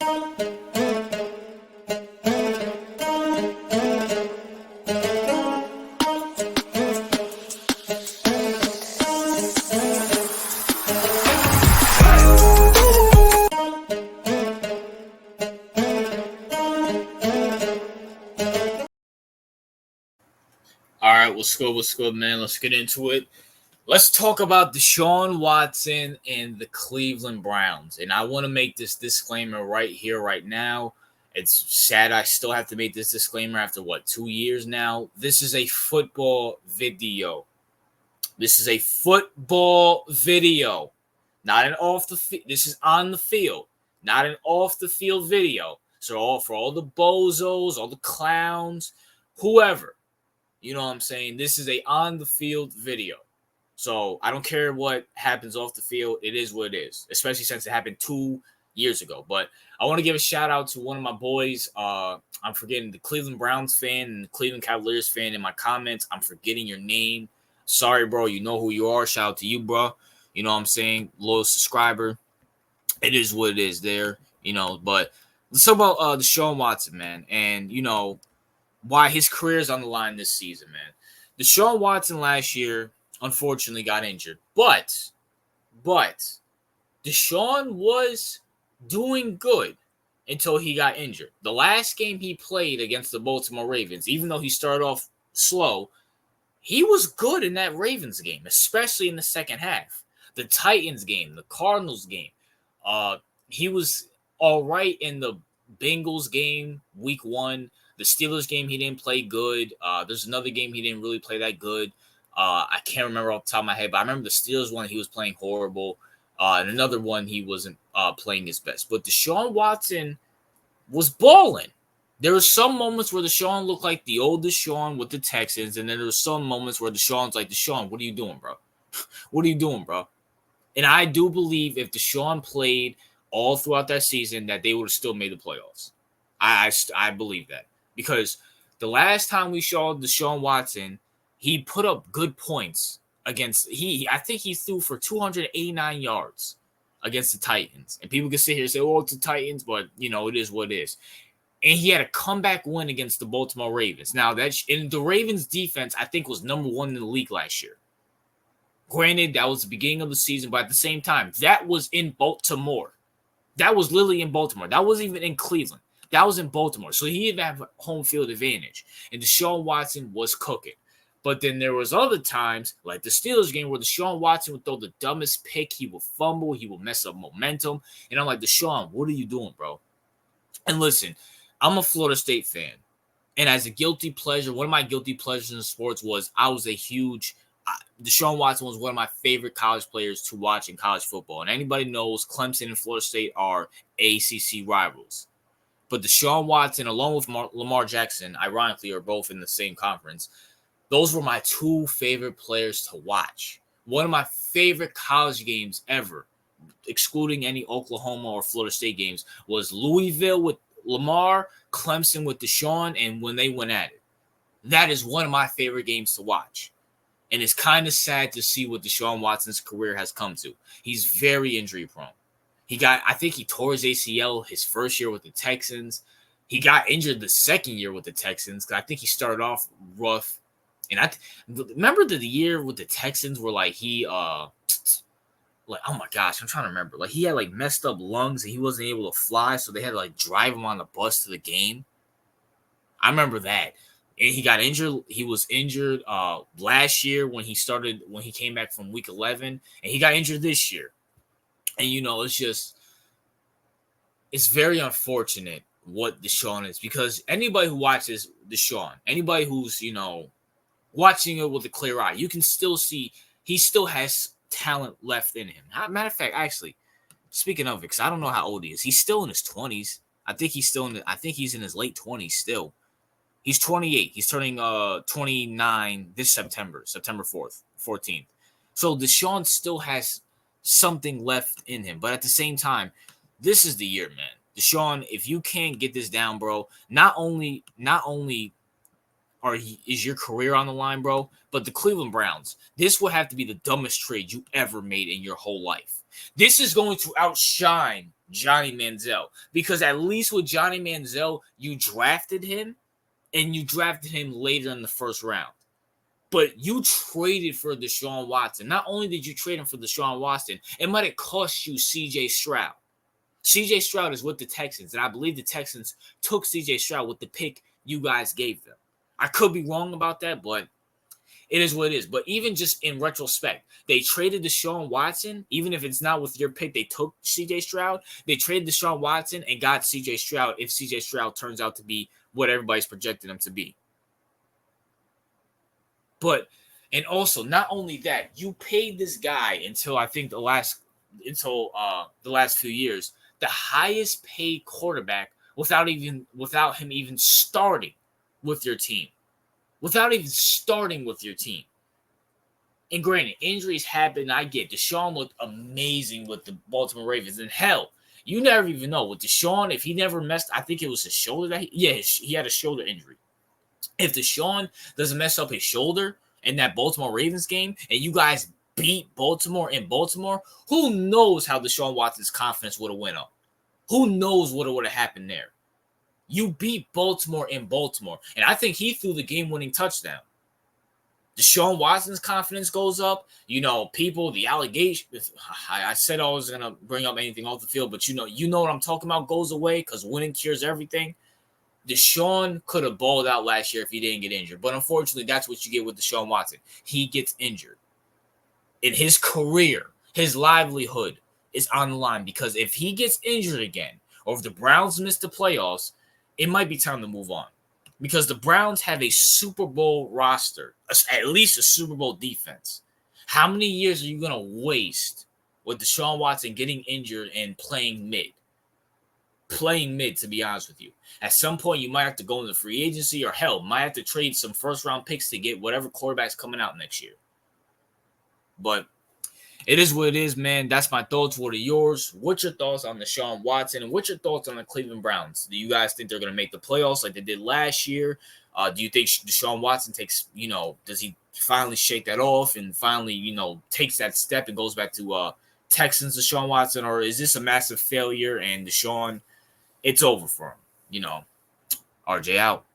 All right, what's good, man? Let's get into it. Let's talk about Deshaun Watson and the Cleveland Browns. And I want to make this disclaimer right here, right now. It's sad I still have to make this disclaimer after, 2 years now? This is a football video. This is a football video. Not an off the field. This is on the field, not an off the field video. So for all the bozos, all the clowns, whoever, you know what I'm saying? This is a on the field video. So I don't care what happens off the field. It is what it is, especially since it happened 2 years ago. But I want to give a shout out to one of my boys. I'm forgetting the Cleveland Browns fan and the Cleveland Cavaliers fan in my comments. I'm forgetting your name. Sorry, bro. You know who you are. Shout out to you, bro. You know what I'm saying? Loyal subscriber. It is what it is there, But let's talk about Deshaun Watson, man. And, why his career is on the line this season, man. Deshaun Watson last year, unfortunately, got injured. But Deshaun was doing good until he got injured. The last game he played against the Baltimore Ravens, even though he started off slow, he was good in that Ravens game, especially in the second half. The Titans game, the Cardinals game. He was all right in the Bengals game, week 1. The Steelers game, he didn't play good. There's another game he didn't really play that good. I can't remember off the top of my head, but I remember the Steelers one, he was playing horrible. And another one, he wasn't playing his best. But Deshaun Watson was balling. There were some moments where Deshaun looked like the old Deshaun with the Texans, and then there were some moments where Deshaun's like, Deshaun, what are you doing, bro? What are you doing, bro? And I do believe if Deshaun played all throughout that season, that they would have still made the playoffs. I believe that. Because the last time we saw Deshaun Watson, he put up good points against I think he threw for 289 yards against the Titans. And people can sit here and say, oh, it's the Titans, but it is what it is. And he had a comeback win against the Baltimore Ravens. Now, and the Ravens defense, I think, was number 1 in the league last year. Granted, that was the beginning of the season, but at the same time, that was in Baltimore. That was literally in Baltimore. That wasn't even in Cleveland. That was in Baltimore. So he didn't have home field advantage. And Deshaun Watson was cooking. But then there was other times, like the Steelers game, where Deshaun Watson would throw the dumbest pick. He would fumble. He would mess up momentum. And I'm like, Deshaun, what are you doing, bro? And listen, I'm a Florida State fan. And as a guilty pleasure, one of my guilty pleasures in sports was I was a huge Deshaun Watson was one of my favorite college players to watch in college football. And anybody knows Clemson and Florida State are ACC rivals. But Deshaun Watson, along with Lamar Jackson, ironically, are both in the same conference. Those were my 2 favorite players to watch. One of my favorite college games ever, excluding any Oklahoma or Florida State games, was Louisville with Lamar, Clemson with Deshaun, and when they went at it. That is one of my favorite games to watch. And it's kind of sad to see what Deshaun Watson's career has come to. He's very injury prone. I think he tore his ACL his first year with the Texans. He got injured the second year with the Texans. I think he started off rough. And I remember the year with the Texans where oh my gosh, I'm trying to remember. He had messed up lungs and he wasn't able to fly. So they had to drive him on the bus to the game. I remember that. And he got injured. He was injured last year when he came back from week 11. And he got injured this year. And, it's very unfortunate what Deshaun is, because anybody who watches Deshaun, anybody who's, watching it with a clear eye, you can still see he still has talent left in him. Matter of fact, actually, speaking of it, because I don't know how old he is, he's still in his 20s. I think he's in his late 20s still. He's 28. He's turning 29 this September 14th. So Deshaun still has something left in him. But at the same time, this is the year, man. Deshaun, if you can't get this down, bro, not only is your career on the line, bro, but the Cleveland Browns, this will have to be the dumbest trade you ever made in your whole life. This is going to outshine Johnny Manziel. Because at least with Johnny Manziel, you drafted him, and you drafted him later in the first round. But you traded for Deshaun Watson. Not only did you trade him for Deshaun Watson, it might have cost you C.J. Stroud. C.J. Stroud is with the Texans, and I believe the Texans took C.J. Stroud with the pick you guys gave them. I could be wrong about that, but it is what it is. But even just in retrospect, they traded Deshaun Watson. Even if it's not with your pick, they took C.J. Stroud. They traded Deshaun Watson and got C.J. Stroud if C.J. Stroud turns out to be what everybody's projected him to be. But, and also, not only that, you paid this guy until I think the last few years, the highest paid quarterback without him even starting with your team. Without even starting with your team. And granted, injuries happen. I get Deshaun looked amazing with the Baltimore Ravens. And hell, you never even know. With Deshaun, if he never messed, I think it was his shoulder that he had a shoulder injury. If Deshaun doesn't mess up his shoulder in that Baltimore Ravens game, and you guys beat Baltimore in Baltimore, who knows how Deshaun Watson's confidence would have went up? Who knows what would have happened there? You beat Baltimore in Baltimore, and I think he threw the game-winning touchdown. Deshaun Watson's confidence goes up. The allegations. I said I was going to bring up anything off the field, but you know what I'm talking about goes away because winning cures everything. Deshaun could have balled out last year if he didn't get injured. But unfortunately, that's what you get with Deshaun Watson. He gets injured. In his career, his livelihood is on the line because if he gets injured again, or if the Browns miss the playoffs, it might be time to move on. Because the Browns have a Super Bowl roster, at least a Super Bowl defense. How many years are you going to waste with Deshaun Watson getting injured and playing mid? Playing mid, to be honest with you. At some point, you might have to go into free agency or hell, might have to trade some first-round picks to get whatever quarterback's coming out next year. But it is what it is, man. That's my thoughts. What are yours? What's your thoughts on Deshaun Watson? And what's your thoughts on the Cleveland Browns? Do you guys think they're going to make the playoffs like they did last year? Do you think Deshaun Watson takes, does he finally shake that off and finally, takes that step and goes back to Texans Deshaun Watson? Or is this a massive failure and Deshaun, it's over for him? RJ out.